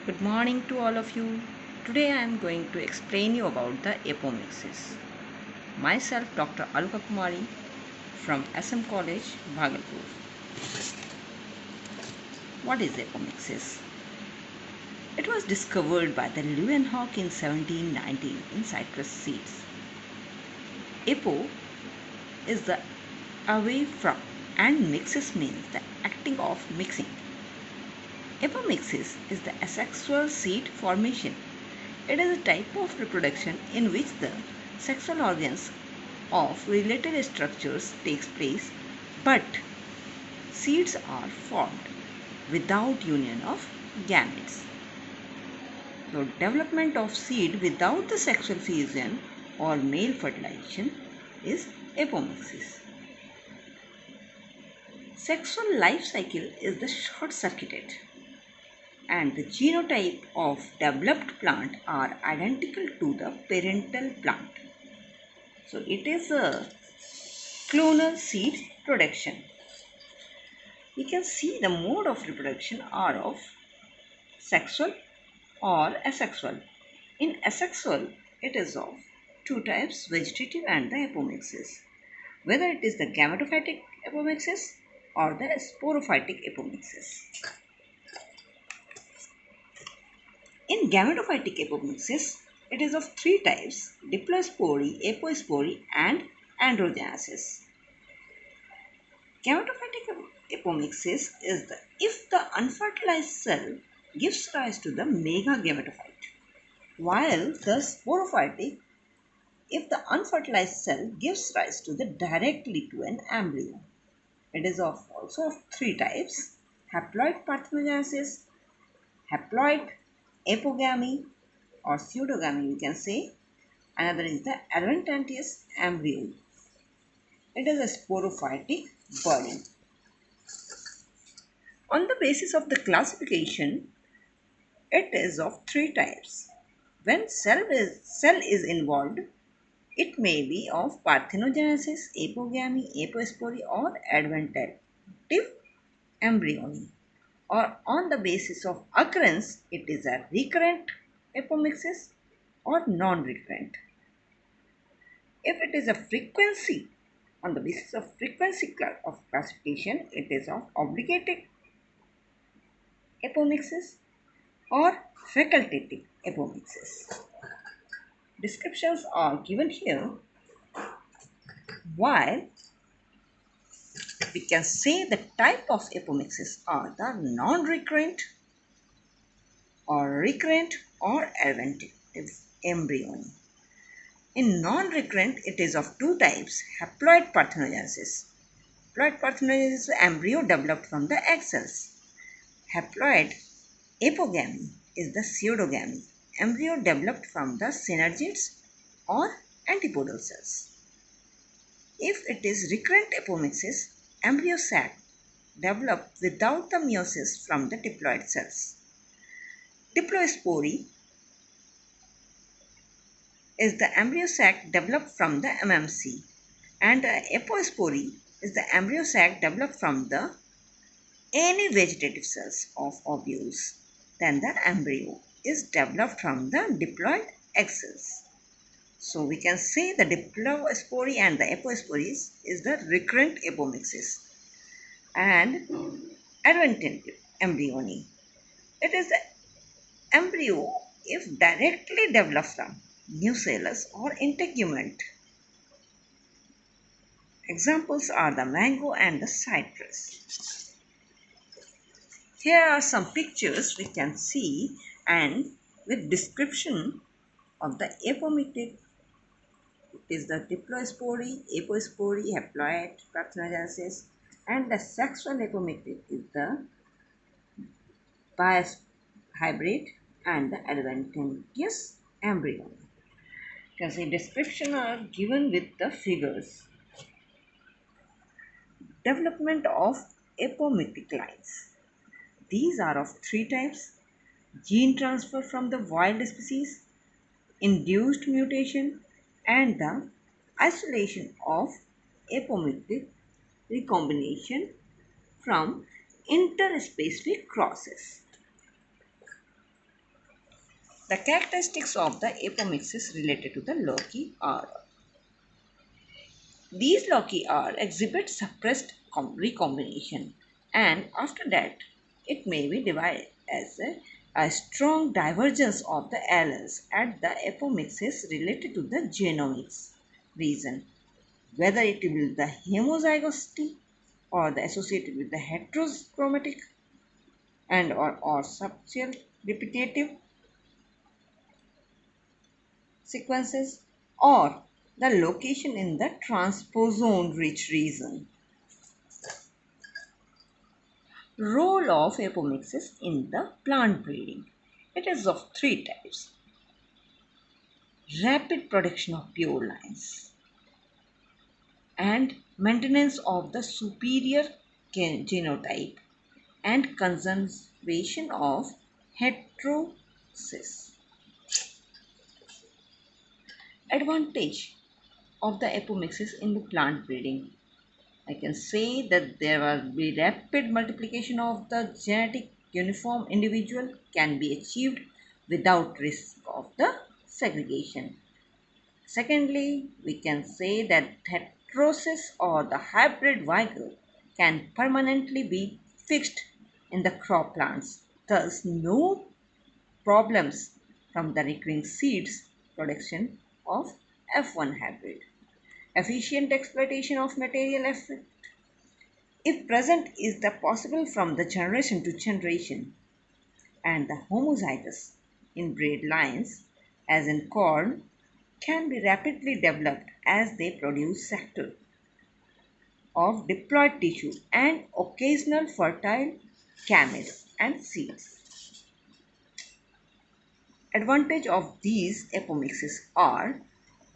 Good morning to all of you. Today I am going to explain you about the apomixis. Myself Dr. Alka Kumari from SM College, Bhagalpur. What is apomixis? It was discovered by the Leeuwenhoek in 1719 in citrus seeds. Apo is the away from and mixis means the acting of mixing. Apomixis is the asexual seed formation. It is a type of reproduction in which the sexual organs of related structures takes place, but seeds are formed without union of gametes. So development of seed without the sexual fusion or male fertilization is apomixis. Sexual life cycle is the short-circuited and the genotype of developed plant are identical to the parental plant. So it is a clonal seed production. We can see the mode of reproduction are of sexual or asexual. In asexual, it is of two types, vegetative and the apomixis. Whether it is the gametophytic apomixis or the sporophytic apomixis. In gametophytic apomixis, it is of three types, diplospory, apospory and androgenesis. Gametophytic apomixis is if the unfertilized cell gives rise to the megagametophyte, while the sporophytic if the unfertilized cell gives rise to directly to an embryo. It is also of three types, haploid parthenogenesis, haploid apogamy or pseudogamy we can say. Another is the adventitious embryo. It is a sporophytic burden. On the basis of the classification, it is of three types. When cell is involved, it may be of parthenogenesis, apogamy, apospory or adventative embryony. Or on the basis of occurrence, it is a recurrent apomixis or non-recurrent. If it is a frequency, on the basis of frequency of classification, it is of obligated apomixis or facultative apomixis. Descriptions are given here, while we can say the type of apomixis are the non-recurrent or recurrent or adventative embryony. In non-recurrent, it is of two types, haploid parthenogenesis. Haploid parthenogenesis is embryo developed from the egg cells. Haploid apogamy is the pseudogamy, embryo developed from the synergids or antipodal cells. If it is recurrent apomixis, embryo sac developed without the meiosis from the diploid cells. Diplospory is the embryo sac developed from the MMC, and apospory is the embryo sac developed from the any vegetative cells of ovules. Then the embryo is developed from the diploid egg cells. So we can say the diplospory and the apospory is the recurrent apomixis and adventative embryony. It is the embryo if directly developed from nucellus or integument. Examples are the mango and the citrus. Here are some pictures we can see and with description of the apomictic. It is the diplospory, apospory, haploid parthenogenesis, and the sexual apomictic is the bias hybrid and the adventitious embryo. You can see description are given with the figures. Development of apomictic lines. These are of three types, gene transfer from the wild species, induced mutation, and the isolation of apomictic recombination from interspecific crosses. The characteristics of the apomixis related to the loci are: these loci are exhibit suppressed recombination, and after that it may be divided as a strong divergence of the alleles at the apomixis related to the genomics region, whether it will be the homozygosity or the associated with the heterochromatic or subtial repetitive sequences, or the location in the transposon rich region. Role of apomixis in the plant breeding. It is of three types: rapid production of pure lines and maintenance of the superior genotype and conservation of heterosis. Advantage of the apomixis in the plant breeding. I can say that there will be rapid multiplication of the genetic uniform individual can be achieved without risk of the segregation. Secondly, we can say that heterosis or the hybrid vigor can permanently be fixed in the crop plants. Thus, no problems from the recurring seeds production of F1 hybrid. Efficient exploitation of material effect, if present, is the possible from the generation to generation, and the homozygous inbred lines, as in corn, can be rapidly developed as they produce sector of diploid tissue and occasional fertile gametes and seeds. Advantage of these apomixes are: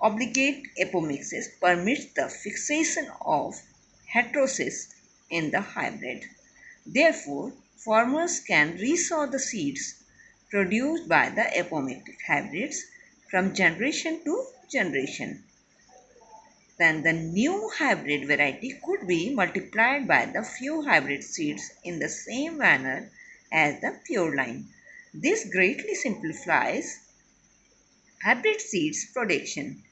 obligate apomixis permits the fixation of heterosis in the hybrid. Therefore, farmers can resow the seeds produced by the apomictic hybrids from generation to generation. Then the new hybrid variety could be multiplied by the few hybrid seeds in the same manner as the pure line. This greatly simplifies hybrid seeds production.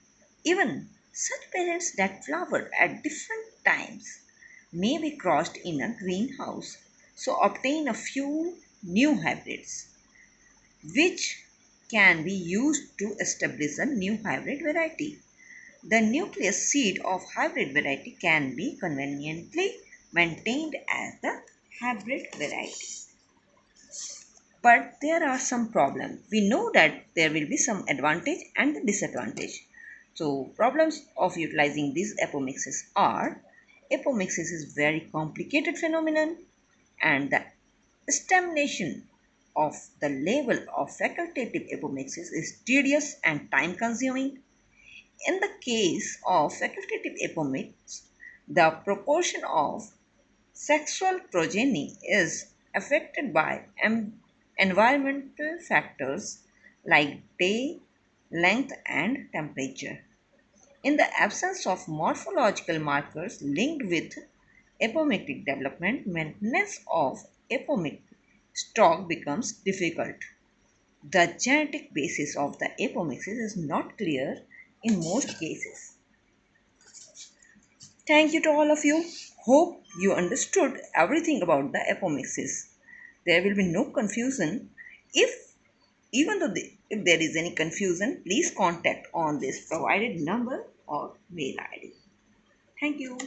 Even such parents that flower at different times may be crossed in a greenhouse, so obtain a few new hybrids, which can be used to establish a new hybrid variety. The nucleus seed of hybrid variety can be conveniently maintained as the hybrid variety. But there are some problems. We know that there will be some advantage and disadvantage. So problems of utilizing these apomixes are: apomixis is very complicated phenomenon, and the estimation of the level of facultative apomixis is tedious and time consuming. In the case of facultative apomix, the proportion of sexual progeny is affected by environmental factors like day, length, and temperature. In the absence of morphological markers linked with apomictic development, maintenance of apomictic stock becomes difficult. The genetic basis of the apomixis is not clear in most cases. Thank you to all of you. Hope you understood everything about the apomixis. There will be no confusion. If even though if there is any confusion, please contact on this provided number or mail ID. Thank you.